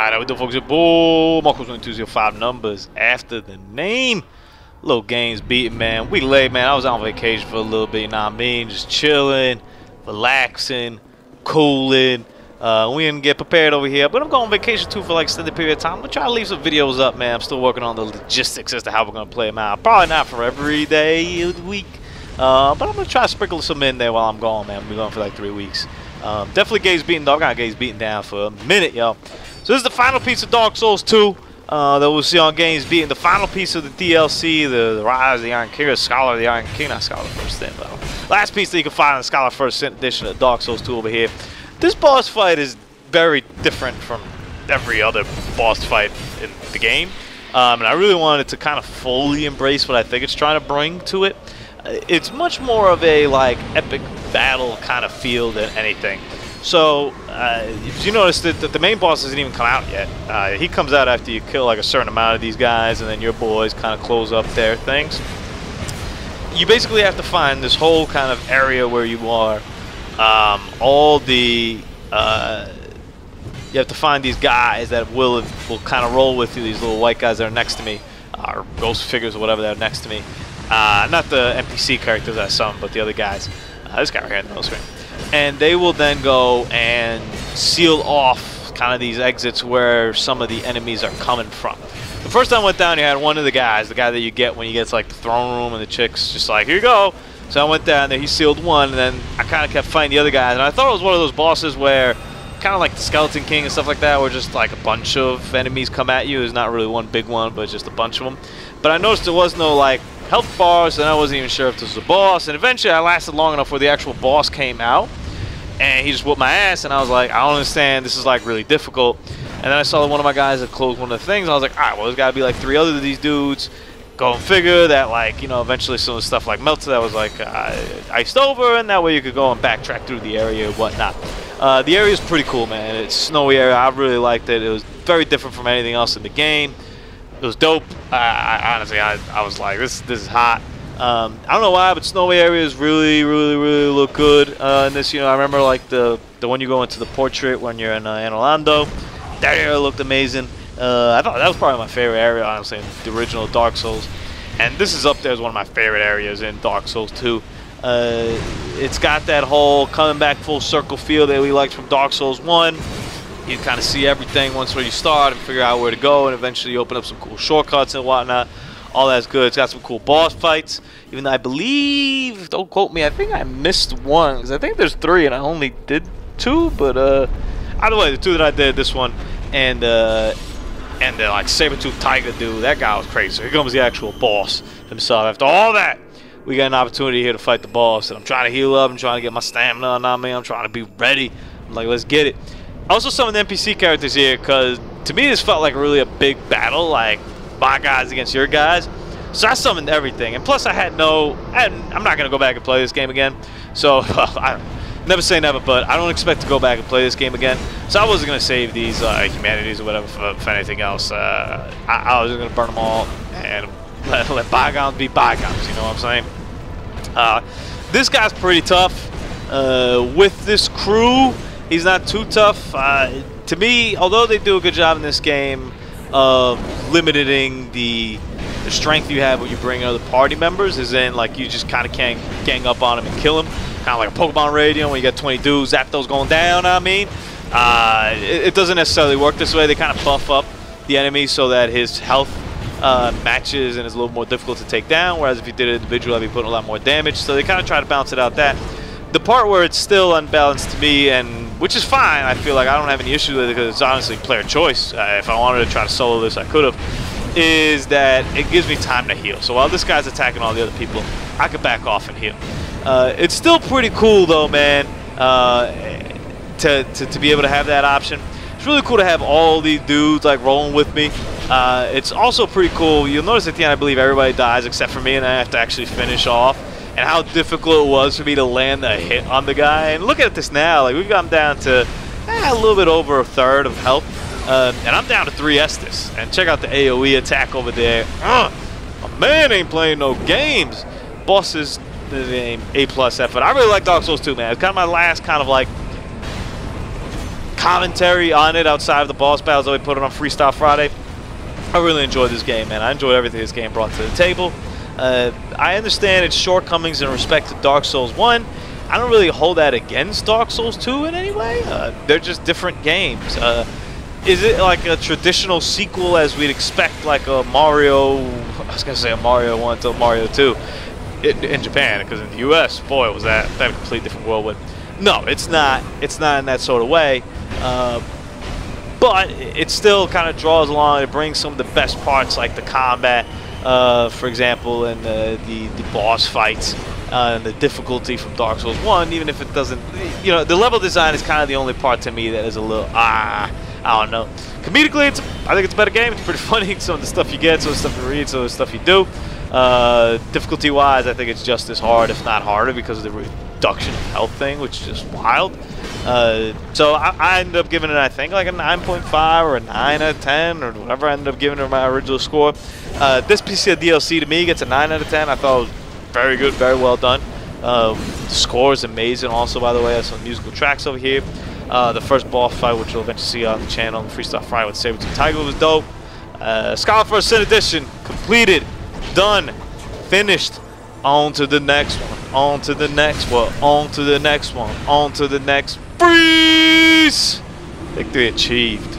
Alright, we do folks. Boom! Marcos 1205 numbers after the name. Little games beating, man. We late, man. I was on vacation for a little bit, you know what I mean? Just chilling, relaxing, cooling. We didn't get prepared over here, but I'm going on vacation too for like extended period of time. I'm gonna try to leave some videos up, man. I'm still working on the logistics as to how we're gonna play them out. Probably not for every day of the week, but I'm gonna try to sprinkle some in there while I'm gone, man. We're going for like 3 weeks. Definitely games beating, dog. Got games beaten down for a minute, yo. So this is the final piece of Dark Souls 2 that we'll see on Games Beaten. The final piece of the DLC, the Rise of the Iron King, or Scholar of the Iron King, not Scholar First Sin, but last piece that you can find in the Scholar First Sin edition of Dark Souls 2 over here. This boss fight is very different from every other boss fight in the game, and I really wanted to kind of fully embrace what I think it's trying to bring to it. It's much more of a like epic battle kind of feel than anything. So, if you notice that the main boss hasn't even come out yet. He comes out after you kill like a certain amount of these guys, and then your boys kind of close up their things. You basically have to find this whole kind of area where you are. You have to find these guys that will kind of roll with you. These little white guys that are next to me, or ghost figures or whatever that are next to me. Not the NPC characters I summon, but the other guys. This guy right here in the middle screen. And they will then go and seal off kind of these exits where some of the enemies are coming from. The first time I went down, you had one of the guy that you get when you get to like the throne room, and the chick's just like, here you go. So I went down there, he sealed one, and then I kind of kept fighting the other guys. And I thought it was one of those bosses where, kind of like the Skeleton King and stuff like that, where just like a bunch of enemies come at you. There's not really one big one, but just a bunch of them. But I noticed there was no like health bars, and I wasn't even sure if this was a boss. And eventually I lasted long enough where the actual boss came out, and he just whooped my ass, and I was like, I don't understand, this is like really difficult. And then I saw that one of my guys had closed one of the things, and I was like, alright, well there's gotta be like 3 other of these dudes. Go and figure that, like, you know, eventually some of the stuff like melted that was like iced over, and that way you could go and backtrack through the area and whatnot. The area is pretty cool, man. It's a snowy area. I really liked it. It was very different from anything else in the game. It was dope. Honestly, I was like, this is hot. I don't know why, but snowy areas really look good in this. You know, I remember like the one you go into the portrait when you're in Orlando. That area looked amazing. I thought that was probably my favorite area, honestly, in the original Dark Souls. And this is up there as one of my favorite areas in Dark Souls 2. It's got that whole coming back full circle feel that we liked from Dark Souls 1. You kind of see everything once where you start and figure out where to go, and eventually you open up some cool shortcuts and whatnot. All that's good. It's got some cool boss fights. Even though I believe, don't quote me, I think I missed one, because I think there's 3 and I only did 2. But either way, the 2 that I did, this one and the like saber-tooth tiger dude, that guy was crazy. So here comes the actual boss himself. After all that, we got an opportunity here to fight the boss, and I'm trying to heal up. I'm trying to get my stamina on me. I'm trying to be ready. I'm like, let's get it. Also, some of the NPC characters here, because to me this felt like really a big battle, like my guys against your guys. So I summoned everything, and plus I'm not gonna go back and play this game again. So I never say never, but I don't expect to go back and play this game again. So I wasn't gonna save these humanities or whatever for anything else. I was just gonna burn them all and let bygones be bygones. You know what I'm saying? This guy's pretty tough. With this crew, he's not too tough. To me, although they do a good job in this game of limiting the strength you have when you bring other party members, is in like you just kind of can't gang up on him and kill him. Kind of like a Pokemon raid, you know, when you got 20 dudes, Zapdos going down, I mean. It doesn't necessarily work this way. They kind of buff up the enemy so that his health matches and is a little more difficult to take down, whereas if you did it individually, I'd be putting a lot more damage. So they kind of try to balance it out that. The part where it's still unbalanced to me, and which is fine, I feel like I don't have any issue with it because it's honestly player choice. If I wanted to try to solo this, I could have. Is that it gives me time to heal. So while this guy's attacking all the other people, I could back off and heal. It's still pretty cool though, man, to be able to have that option. It's really cool to have all these dudes like rolling with me. It's also pretty cool. You'll notice at the end, I believe everybody dies except for me, and I have to actually finish off. And how difficult it was for me to land a hit on the guy. And look at this now, like we've gotten down to a little bit over a third of health, and I'm down to 3 Estus. And check out the AOE attack over there. My man ain't playing no games. Boss is A+ effort. I really like Dark Souls 2, man. It's kind of my last kind of commentary on it outside of the boss battles that we put it on Freestyle Friday. I really enjoyed this game, man. I enjoyed everything this game brought to the table. I understand its shortcomings in respect to Dark Souls 1. I don't really hold that against Dark Souls 2 in any way. They're just different games. Is it like a traditional sequel as we'd expect, like a Mario, I was going to say a Mario 1 to Mario 2 in Japan, because in the US, boy, was that a complete different whirlwind. No, it's not. It's not in that sort of way. But it still kind of draws along. It brings some of the best parts, like the combat, for example, and the boss fights, and the difficulty from Dark Souls 1, even if it doesn't, you know, the level design is kind of the only part to me that is a little, I don't know. Comedically, I think it's a better game. It's pretty funny. Some of the stuff you get, some of the stuff you read, some of the stuff you do. Difficulty-wise, I think it's just as hard, if not harder, because of the reduction of health thing, which is just wild. So I ended up giving it, I think, like a 9.5 or a 9 out of 10 or whatever I ended up giving it my original score. This piece of DLC to me gets a 9 out of 10. I thought it was very good, very well done. The score is amazing also, by the way. I have some musical tracks over here. The first boss fight, which you'll eventually see on the channel on Freestyle Friday with Saber-Tooth Tiger, was dope. Scholar for Sin Edition, completed, done, finished. On to the next one, on to the next one, on to the next one, on to the next. Freeze! Victory achieved.